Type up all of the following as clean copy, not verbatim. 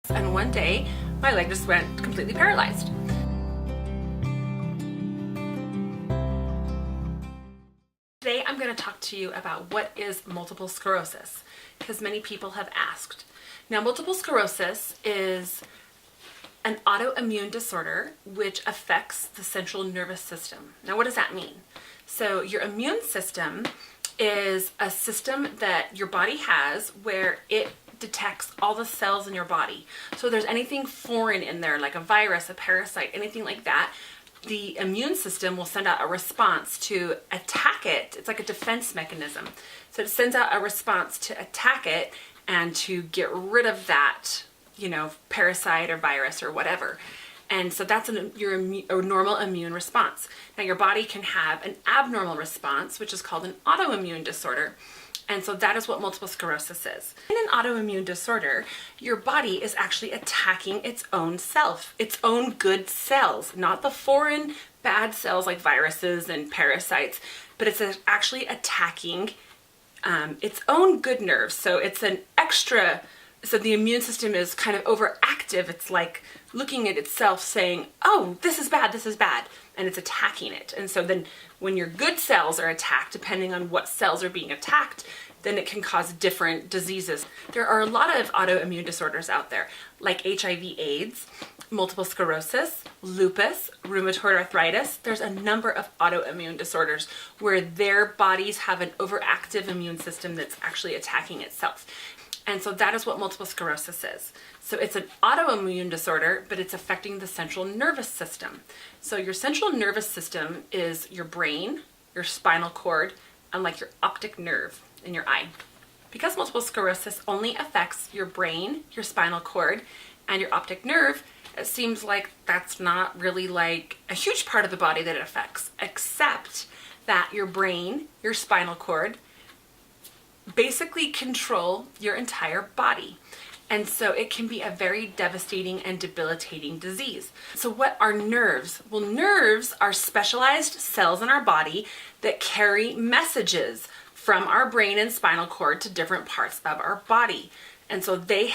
And one day, my leg just went completely paralyzed. Today, I'm going to talk to you about what is multiple sclerosis, because many people have asked. Now, multiple sclerosis is an autoimmune disorder which affects the central nervous system. Now, what does that mean? So your immune system is a system that your body has where it detects all the cells in your body. So if there's anything foreign in there, like a virus, a parasite, anything like that, the immune system will send out a response to attack it. It's like a defense mechanism. So it sends out a response to attack it and to get rid of that, parasite or virus or whatever. And so that's your normal immune response. Now your body can have an abnormal response, which is called an autoimmune disorder. And so that is what multiple sclerosis is. In an autoimmune disorder, your body is actually attacking its own self, its own good cells, not the foreign bad cells like viruses and parasites, but it's actually attacking its own good nerves. So it's so the immune system is kind of overactive. It's like looking at itself saying, oh, this is bad, and it's attacking it. And so then when your good cells are attacked, depending on what cells are being attacked, then it can cause different diseases. There are a lot of autoimmune disorders out there, like HIV/AIDS, multiple sclerosis, lupus, rheumatoid arthritis. There's a number of autoimmune disorders where their bodies have an overactive immune system that's actually attacking itself. And so that is what multiple sclerosis is. So it's an autoimmune disorder, but it's affecting the central nervous system. So your central nervous system is your brain, your spinal cord, and like your optic nerve in your eye. Because multiple sclerosis only affects your brain, your spinal cord, and your optic nerve, it seems like that's not really like a huge part of the body that it affects, except that your brain, your spinal cord, basically control your entire body. And so it can be a very devastating and debilitating disease. So what are nerves? Well, nerves are specialized cells in our body that carry messages from our brain and spinal cord to different parts of our body. And so they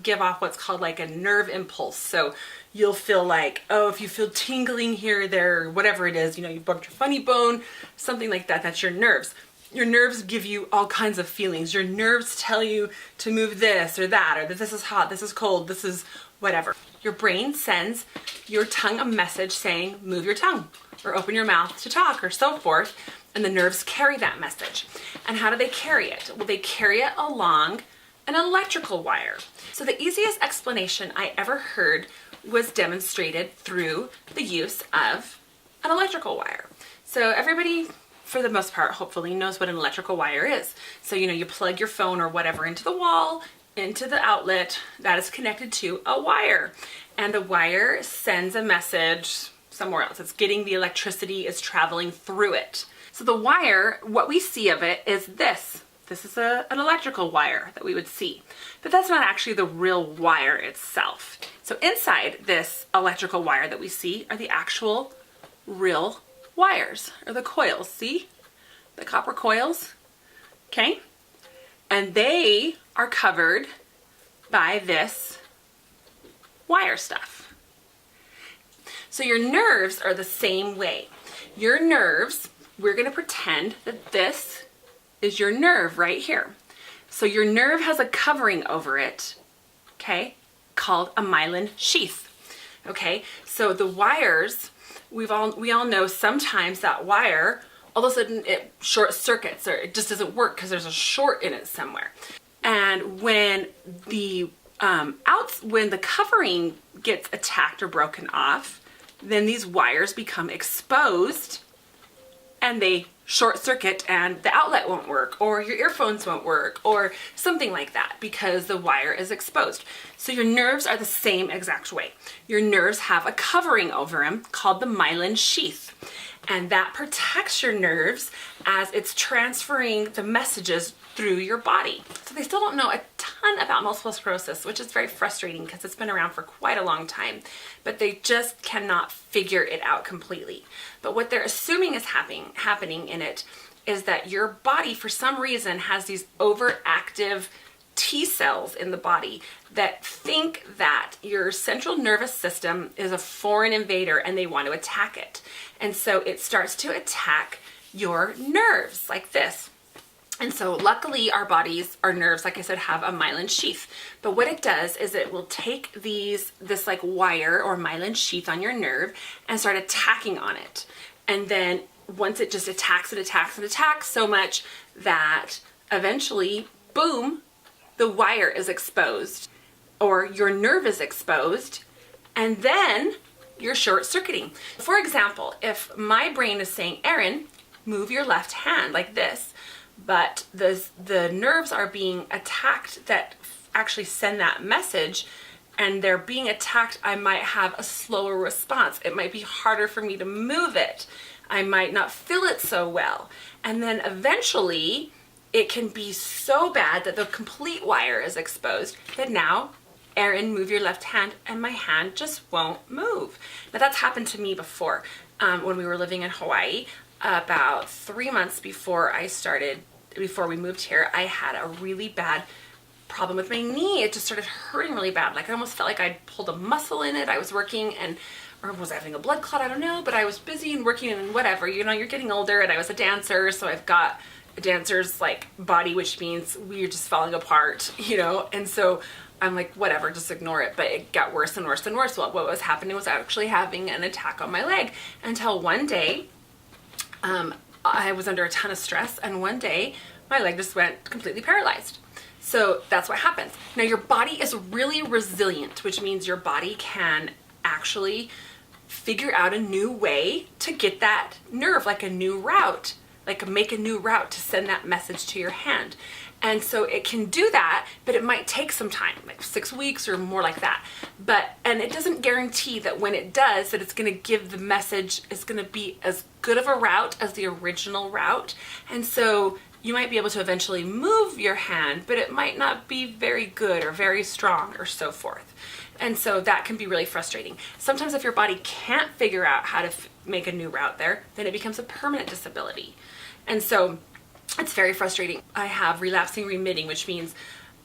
give off what's called like a nerve impulse. So you'll feel like, oh, if you feel tingling here, there, whatever it is, you bumped your funny bone, something like that, that's your nerves. Your nerves give you all kinds of feelings. Your nerves tell you to move this or that, or that this is hot, this is cold, this is whatever. Your brain sends your tongue a message saying, move your tongue, or open your mouth to talk, or so forth, and the nerves carry that message. And how do they carry it? Well, they carry it along an electrical wire. So the easiest explanation I ever heard was demonstrated through the use of an electrical wire. So everybody, for the most part, hopefully knows what an electrical wire is. So, you plug your phone or whatever into the wall, into the outlet that is connected to a wire. And the wire sends a message somewhere else. It's getting the electricity, is traveling through it. So the wire, what we see of it is this. This is an electrical wire that we would see. But that's not actually the real wire itself. So inside this electrical wire that we see are the actual real wires, or the coils. See the copper coils? Okay, and they are covered by this wire stuff. So your nerves are the same way. Your nerves, we're going to pretend that this is your nerve right here. So your nerve has a covering over it, okay, called a myelin sheath. Okay, so the wires, we all know sometimes that wire, all of a sudden it short circuits, or it just doesn't work because there's a short in it somewhere. And when the when the covering gets attacked or broken off, then these wires become exposed and they short circuit and the outlet won't work, or your earphones won't work, or something like that, because the wire is exposed. So your nerves are the same exact way. Your nerves have a covering over them called the myelin sheath, and that protects your nerves as it's transferring the messages through your body. So they still don't know a ton about multiple sclerosis, which is very frustrating because it's been around for quite a long time, but they just cannot figure it out completely. But what they're assuming is happening in it is that your body, for some reason, has these overactive T cells in the body that think that your central nervous system is a foreign invader and they want to attack it. And so it starts to attack your nerves like this. And so luckily our nerves, like I said, have a myelin sheath. But what it does is it will take this like wire or myelin sheath on your nerve and start attacking on it. And then once it just attacks so much that eventually, boom, the wire is exposed or your nerve is exposed, and then you're short-circuiting. For example, if my brain is saying, Erin, move your left hand like this, but the nerves are being attacked that actually send that message, and they're being attacked, I might have a slower response. It might be harder for me to move it. I might not feel it so well. And then eventually it can be so bad that the complete wire is exposed that now, Erin, move your left hand, and my hand just won't move. Now that's happened to me before. When we were living in Hawaii, about 3 months before we moved here, I had a really bad problem with my knee. It just started hurting really bad. Like I almost felt like I'd pulled a muscle in it. I was working or was I having a blood clot? I don't know, but I was busy and working and whatever. You know, you're getting older, and I was a dancer, so I've got a dancer's like body, which means we're just falling apart, you know? And so I'm like, whatever, just ignore it. But it got worse and worse and worse. Well, what was happening was actually having an attack on my leg until one day, I was under a ton of stress, and one day my leg just went completely paralyzed. So that's what happens. Now your body is really resilient, which means your body can actually figure out a new way to get that nerve, like a new route, like make a new route to send that message to your hand. And so it can do that, but it might take some time, like 6 weeks or more like that. And it doesn't guarantee that when it does, that it's going to give the message, it's going to be as good of a route as the original route. And so you might be able to eventually move your hand, but it might not be very good or very strong or so forth. And so that can be really frustrating. Sometimes if your body can't figure out how to make a new route there, then it becomes a permanent disability. And so it's very frustrating. I have relapsing remitting, which means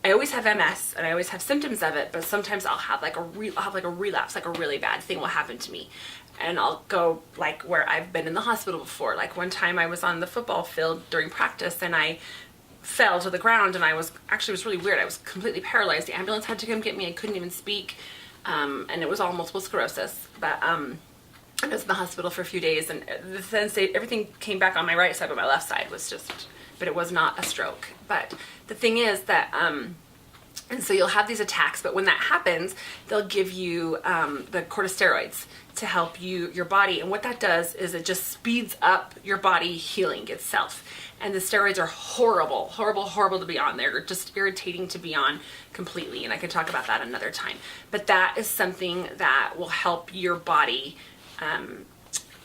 I always have MS and I always have symptoms of it, but sometimes I'll have like a relapse, like a really bad thing will happen to me. And I'll go like where I've been in the hospital before. Like one time I was on the football field during practice and I fell to the ground, and it was really weird. I was completely paralyzed. The ambulance had to come get me. I couldn't even speak. And it was all multiple sclerosis. But I was in the hospital for a few days, and then everything came back on my right side, but my left side was but it was not a stroke. But the thing is that, and so you'll have these attacks, but when that happens, they'll give you the corticosteroids to help your body. And what that does is it just speeds up your body healing itself. And the steroids are horrible, horrible, horrible to be on. They're just irritating to be on completely. And I can talk about that another time. But that is something that will help your body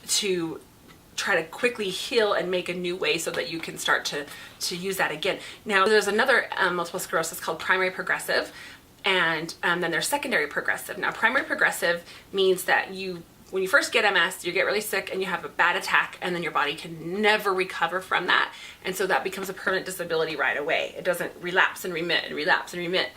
to try to quickly heal and make a new way so that you can start to use that again. Now, there's another multiple sclerosis called primary progressive, and then there's secondary progressive. Now, primary progressive means that when you first get MS, you get really sick and you have a bad attack, and then your body can never recover from that. And so that becomes a permanent disability right away. It doesn't relapse and remit and relapse and remit.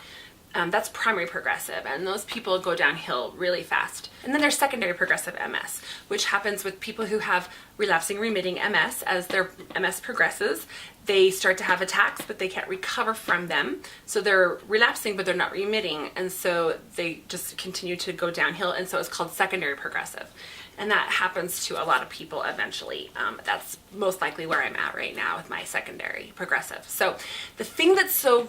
That's primary progressive, and those people go downhill really fast. And then there's secondary progressive MS, which happens with people who have relapsing remitting MS. As their MS progresses, they start to have attacks, but they can't recover from them. So they're relapsing, but they're not remitting, and so they just continue to go downhill, and so it's called secondary progressive. And that happens to a lot of people eventually. That's most likely where I'm at right now with my secondary progressive. So the thing that's so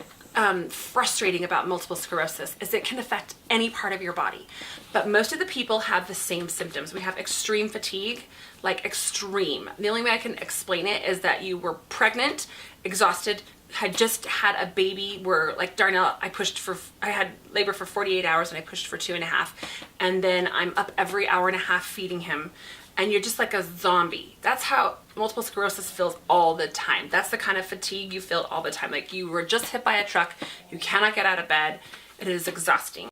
frustrating about multiple sclerosis is it can affect any part of your body, but most of the people have the same symptoms. We have extreme fatigue, like extreme. The only way I can explain it is that you were pregnant, exhausted, had just had a baby, were like Darnell, I had labor for 48 hours and I pushed for 2.5, and then I'm up every hour and a half feeding him, and you're just like a zombie. That's how multiple sclerosis feels all the time. That's the kind of fatigue you feel all the time. Like you were just hit by a truck, you cannot get out of bed. It is exhausting.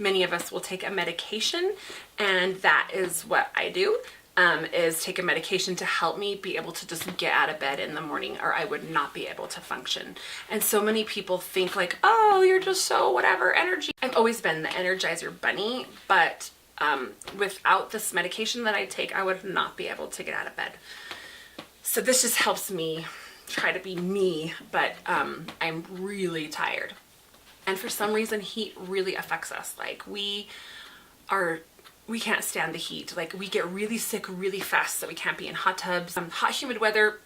many of us will take a medication, and that is what I do, is take a medication to help me be able to just get out of bed in the morning, or I would not be able to function. And so many people think like, oh, you're just so whatever energy. I've always been the Energizer bunny, but without this medication that I take, I would not be able to get out of bed. So this just helps me try to be me, but I'm really tired. And for some reason, heat really affects us. Like we can't stand the heat. Like we get really sick really fast, so we can't be in hot tubs. Hot, humid weather,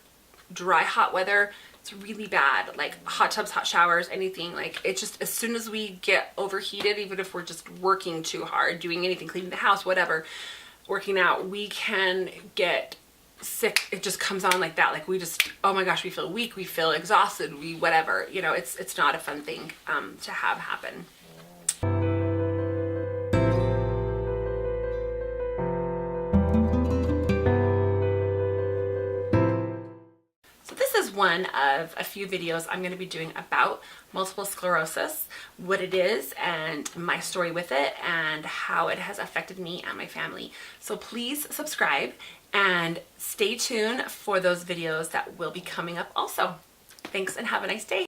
dry, hot weather, it's really bad. Like hot tubs, hot showers, anything. Like it's just, as soon as we get overheated, even if we're just working too hard, doing anything, cleaning the house, whatever, working out, we can get sick. It just comes on like that. Like we just, oh my gosh, we feel weak, we feel exhausted, we whatever, you know, it's not a fun thing to have happen. One of a few videos I'm going to be doing about multiple sclerosis, what it is, and my story with it, and how it has affected me and my family. So please subscribe and stay tuned for those videos that will be coming up also. Thanks and have a nice day.